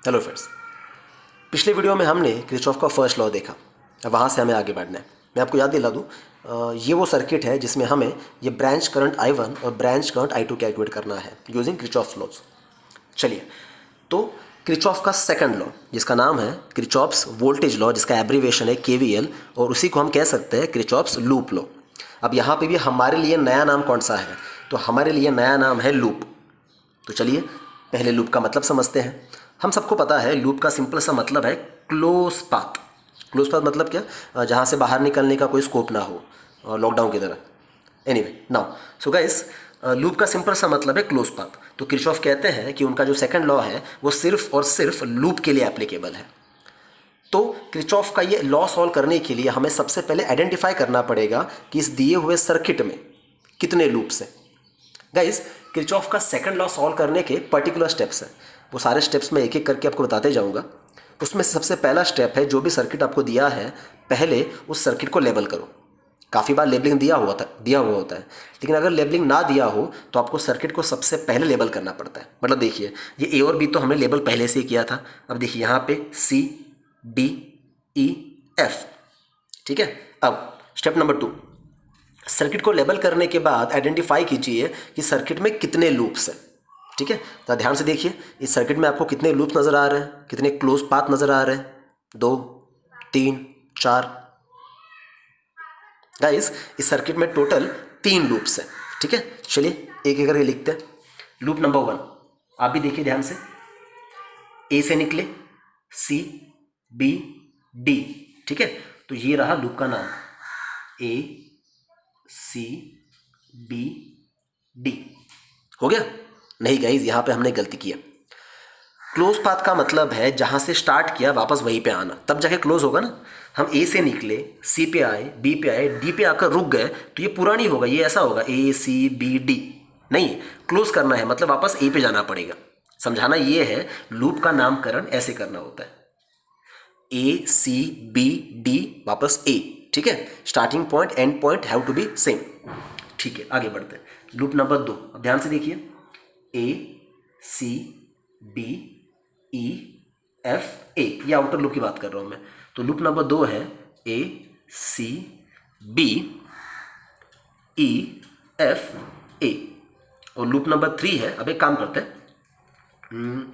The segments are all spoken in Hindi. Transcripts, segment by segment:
हेलो फ्रेंड्स, पिछले वीडियो में हमने किरचॉफ का फर्स्ट लॉ देखा। अब वहाँ से हमें आगे बढ़ना है। मैं आपको याद दिला दूँ, ये वो सर्किट है जिसमें हमें ये ब्रांच करंट I1 और ब्रांच करंट I2 कैलकुलेट करना है यूजिंग किरचॉफ्स लॉज। चलिए, तो किरचॉफ का सेकंड लॉ जिसका नाम है किरचॉफ्स वोल्टेज लॉ, जिसका एब्रीविएशन है KVL, और उसी को हम कह सकते हैं किरचॉफ्स लूप लॉ। अब यहाँ पे भी हमारे लिए नया नाम कौन सा है? तो हमारे लिए नया नाम है लूप। तो चलिए पहले लूप का मतलब समझते हैं। हम सबको पता है लूप का सिंपल सा मतलब है क्लोज पाथ। क्लोज पाथ मतलब क्या? जहाँ से बाहर निकलने का कोई स्कोप ना हो, लॉकडाउन की तरह। Anyway now so guys, loop का सिंपल सा मतलब है क्लोज पाथ। तो किरचॉफ कहते हैं कि उनका जो सेकंड लॉ है वो सिर्फ और सिर्फ लूप के लिए एप्लीकेबल है। तो किरचॉफ का ये लॉ सॉल्व करने के लिए हमें सबसे पहले आइडेंटिफाई करना पड़ेगा कि इस दिए हुए सर्किट में कितने लूप्स हैं। गाइस, किरचॉफ का सेकंड लॉ सॉल्व करने के पर्टिकुलर स्टेप्स हैं। वो सारे स्टेप्स मैं एक एक करके आपको बताते जाऊंगा। उसमें से सबसे पहला स्टेप है, जो भी सर्किट आपको दिया है पहले उस सर्किट को लेबल करो। काफ़ी बार लेबलिंग दिया हुआ होता है, लेकिन अगर लेबलिंग ना दिया हो तो आपको सर्किट को सबसे पहले लेबल करना पड़ता है। मतलब देखिए, ये ए और बी तो हमने लेबल पहले से ही किया था। अब देखिए यहाँ पे C D E F, ठीक है। अब स्टेप नंबर 2, सर्किट को लेबल करने के बाद आइडेंटिफाई कीजिए कि सर्किट में कितने लूप्स हैं। ठीक है, तो ध्यान से देखिए इस सर्किट में आपको कितने लूप्स नज़र आ रहे हैं, कितने क्लोज पाथ नज़र आ रहे हैं। 2 3 4। गाइस, इस सर्किट में टोटल 3 लूप्स हैं। ठीक है, चलिए एक एक करके लिखते हैं। लूप नंबर 1 आप भी देखिए ध्यान से। ए से निकले C B D, ठीक है। तो ये रहा लूप का नाम, A C B D। हो गया? नहीं गाइज, यहां पे हमने गलती किया। क्लोज पाथ का मतलब है जहां से स्टार्ट किया वापस वहीं पे आना, तब जाके क्लोज होगा ना। हम ए से निकले, सी पे आए, बी पे आए, डी पे आकर रुक गए, तो ये पूरा नहीं होगा, ये ऐसा होगा ACBD। नहीं, क्लोज करना है मतलब वापस ए पे जाना पड़ेगा। समझाना ये है, लूप का नामकरण ऐसे करना होता है, ACBD वापस ए। ठीक है, starting point end point have to be same. ठीक है, आगे बढ़ते हैं। लूप नंबर 2 अब ध्यान से देखिए, ACBEFA, ये आउटर लूप की बात कर रहा हूं मैं। तो लूप नंबर 2 है ACBEFA, और लूप नंबर 3 है। अब एक काम करते हैं,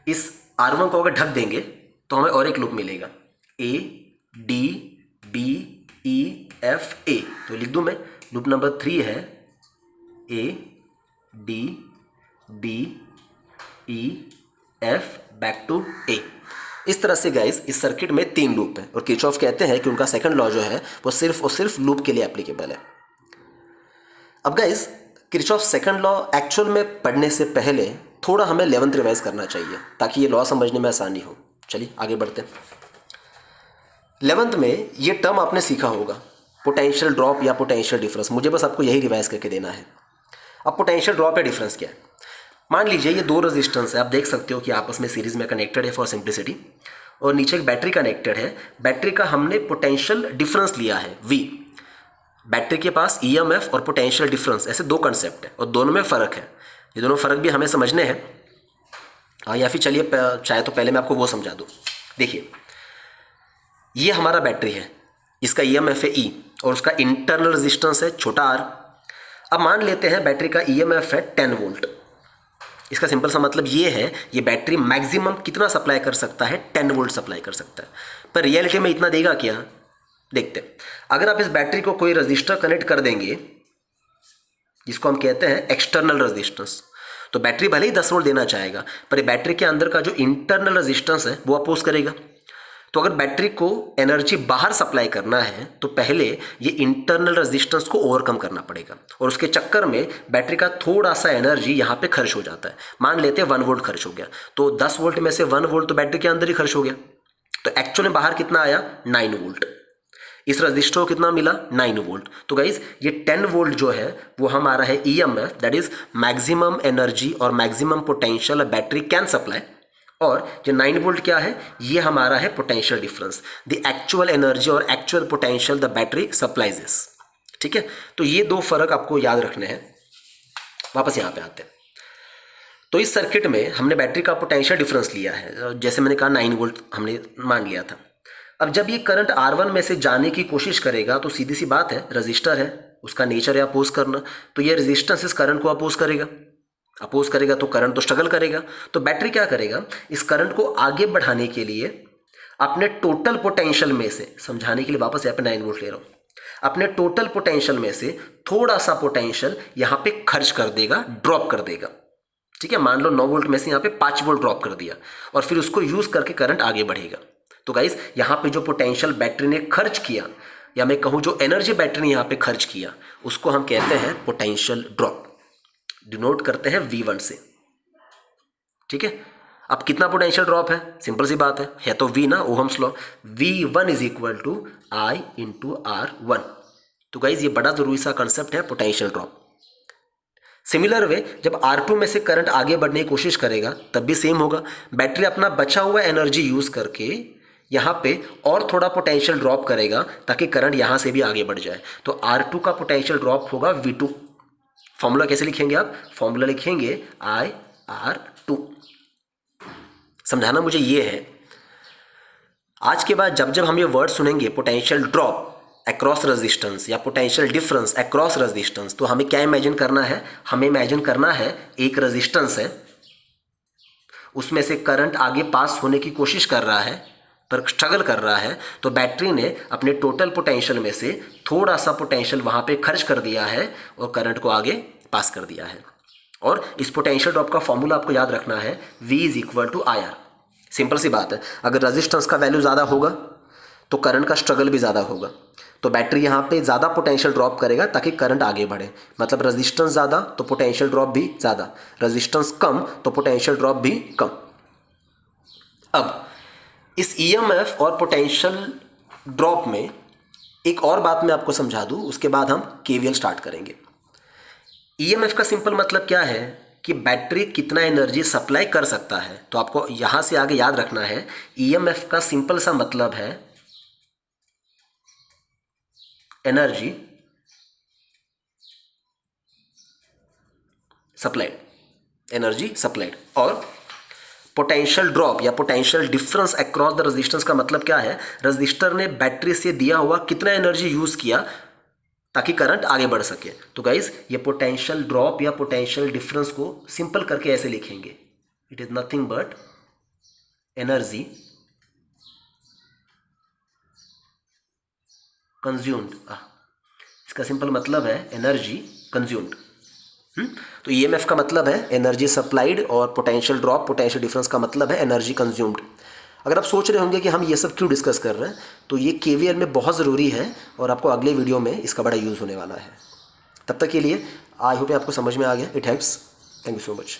इस R1 को अगर ढक देंगे तो हमें और एक लूप मिलेगा, ADBEFA। तो लिख दूं मैं, लूप नंबर 3 है ADBEF बैक टू A। इस तरह से गाइस इस सर्किट में 3 लूप है, और किरचॉफ कहते हैं कि उनका सेकंड लॉ जो है वो सिर्फ और सिर्फ लूप के लिए एप्लीकेबल है। अब guys, Kirchhoff second law actual में पढ़ने से पहले थोड़ा हमें 11th रिवाइज करना चाहिए ताकि ये लॉ समझने में आसानी हो। चलिए आगे बढ़ते हैं। 11th में ये टर्म आपने सीखा होगा, पोटेंशियल ड्रॉप या पोटेंशियल डिफरेंस। मुझे बस आपको यही रिवाइज करके देना है। अब पोटेंशियल ड्रॉप या डिफरेंस क्या है? मान लीजिए ये 2 रेजिस्टेंस है, आप देख सकते हो कि आपस में सीरीज में कनेक्टेड है फॉर सिंप्लिसिटी, और नीचे एक बैटरी कनेक्टेड है। बैटरी का हमने पोटेंशियल डिफरेंस लिया है V। बैटरी के पास EMF और पोटेंशियल डिफरेंस, ऐसे 2 कंसेप्ट है और दोनों में फ़र्क है। ये दोनों फ़र्क भी हमें समझने हैं। या फिर चलिए चाहे तो पहले मैं आपको वो समझा दूँ। देखिए, ये हमारा बैटरी है, इसका EMF है E और उसका इंटरनल रेजिस्टेंस है छोटा r। अब मान लेते हैं बैटरी का EMF है 10 वोल्ट। इसका सिंपल सा मतलब ये है, ये बैटरी मैक्सिमम कितना सप्लाई कर सकता है? 10 वोल्ट सप्लाई कर सकता है। पर रियलिटी में इतना देगा क्या? देखते हैं। अगर आप इस बैटरी को कोई रजिस्टर कनेक्ट कर देंगे, जिसको हम कहते हैं एक्सटर्नल रेजिस्टेंस, तो बैटरी भले ही 10 वोल्ट देना चाहेगा, पर बैटरी के अंदर का जो इंटरनल रेजिस्टेंस है वो अपोज करेगा। तो अगर बैटरी को एनर्जी बाहर सप्लाई करना है तो पहले ये इंटरनल रेजिस्टेंस को ओवरकम करना पड़ेगा, और उसके चक्कर में बैटरी का थोड़ा सा एनर्जी यहाँ पे खर्च हो जाता है। मान लेते हैं 1 वोल्ट खर्च हो गया, तो 10 वोल्ट में से 1 वोल्ट तो बैटरी के अंदर ही खर्च हो गया। तो एक्चुअली बाहर कितना आया? 9 वोल्ट। इस रजिस्टर को कितना मिला? 9 वोल्ट। तो गाइज ये 10 वोल्ट जो है वो हमारा है EMF, that is maximum energy और maximum potential battery can supply. और जो 9 वोल्ट क्या है? ये हमारा है potential difference, the actual energy और actual potential the battery supplies this. ठीक है, तो ये 2 फर्क आपको याद रखने हैं। वापस यहाँ पे आते हैं। तो इस सर्किट में हमने बैटरी का पोटेंशियल डिफरेंस लिया है, जैसे मैंने कहा 9 वोल्ट हमने मान लिया था। अब जब ये करंट R1 में से जाने की कोशिश करेगा तो सीधी सी बात है, रजिस्टर है, उसका नेचर है अपोज करना, तो ये रेजिस्टेंस इस करंट को अपोज करेगा तो करंट तो स्ट्रगल करेगा। तो बैटरी क्या करेगा, इस करंट को आगे बढ़ाने के लिए अपने टोटल पोटेंशियल में से, समझाने के लिए वापस यहाँ पे 9 वोल्ट ले रहा हूँ, अपने टोटल पोटेंशियल में से थोड़ा सा पोटेंशियल यहाँ पे खर्च कर देगा, ड्रॉप कर देगा। ठीक है, मान लो 9 वोल्ट में से यहाँ पे 5 वोल्ट ड्रॉप कर दिया और फिर उसको यूज करके करंट आगे बढ़ेगा। तो गाइस यहाँ पे जो पोटेंशियल बैटरी ने खर्च किया, या मैं कहूँ जो एनर्जी बैटरी ने यहाँ पे खर्च किया, उसको हम कहते हैं पोटेंशियल ड्रॉप, डिनोट करते हैं V1 से। ठीक है, अब कितना पोटेंशियल ड्रॉप है, सिंपल सी बात है तो V ना, ohm's law, V1 is equal to I into R1। तो गाइज ये बड़ा जरूरी सा कंसेप्ट है, पोटेंशियल ड्रॉप। सिमिलर वे जब R2 में से करंट आगे बढ़ने की कोशिश करेगा तब भी सेम होगा, बैटरी अपना बचा हुआ एनर्जी यूज करके यहाँ पे और थोड़ा पोटेंशियल ड्रॉप करेगा ताकि करंट यहाँ से भी आगे बढ़ जाए। तो R2 का पोटेंशियल ड्रॉप होगा V2। फॉर्मूला कैसे लिखेंगे आप, फॉर्मूला लिखेंगे IR2। समझाना मुझे ये है, आज के बाद जब जब हम ये वर्ड सुनेंगे पोटेंशियल ड्रॉप अक्रॉस रेजिस्टेंस या पोटेंशियल डिफरेंस अक्रॉस रेजिस्टेंस, तो हमें क्या इमेजिन करना है, हमें इमेजिन करना है एक रेजिस्टेंस है, उसमें से करंट आगे पास होने की कोशिश कर रहा है पर स्ट्रगल कर रहा है, तो बैटरी ने अपने टोटल पोटेंशियल में से थोड़ा सा पोटेंशियल वहाँ पे खर्च कर दिया है और करंट को आगे पास कर दिया है। और इस पोटेंशियल ड्रॉप का फॉर्मूला आपको याद रखना है, V is equal to IR। Simple सी बात है, अगर रेजिस्टेंस का वैल्यू ज़्यादा होगा तो करंट का स्ट्रगल भी ज़्यादा होगा, तो बैटरी यहाँ पे ज़्यादा पोटेंशियल ड्रॉप करेगा ताकि करंट आगे बढ़े। मतलब रेजिस्टेंस ज़्यादा तो पोटेंशियल ड्रॉप भी ज़्यादा, रेजिस्टेंस कम तो पोटेंशियल ड्रॉप भी कम। अब इस EMF और पोटेंशियल ड्रॉप में एक और बात मैं आपको समझा दूँ, उसके बाद हम KVL स्टार्ट करेंगे। EMF का सिंपल मतलब क्या है कि बैटरी कितना एनर्जी सप्लाई कर सकता है। तो आपको यहाँ से आगे याद रखना है, EMF का सिंपल सा मतलब है एनर्जी सप्लाइड, और पोटेंशियल ड्रॉप या potential difference across the resistance का मतलब क्या है, रजिस्टर ने बैटरी से दिया हुआ कितना एनर्जी यूज किया ताकि करंट आगे बढ़ सके। तो गाइज ये पोटेंशियल ड्रॉप या पोटेंशियल डिफरेंस को सिंपल करके ऐसे लिखेंगे, it is nothing but energy consumed. इसका सिंपल मतलब है एनर्जी कंज्यूम्ड। तो EMF का मतलब है एनर्जी सप्लाइड और पोटेंशियल ड्रॉप पोटेंशियल डिफरेंस का मतलब है एनर्जी कंज्यूम्ड। अगर आप सोच रहे होंगे कि हम ये सब क्यों डिस्कस कर रहे हैं, तो ये KVL में बहुत ज़रूरी है और आपको अगले वीडियो में इसका बड़ा यूज़ होने वाला है। तब तक के लिए आई होप आपको समझ में आ गया, it helps. Thank you so much.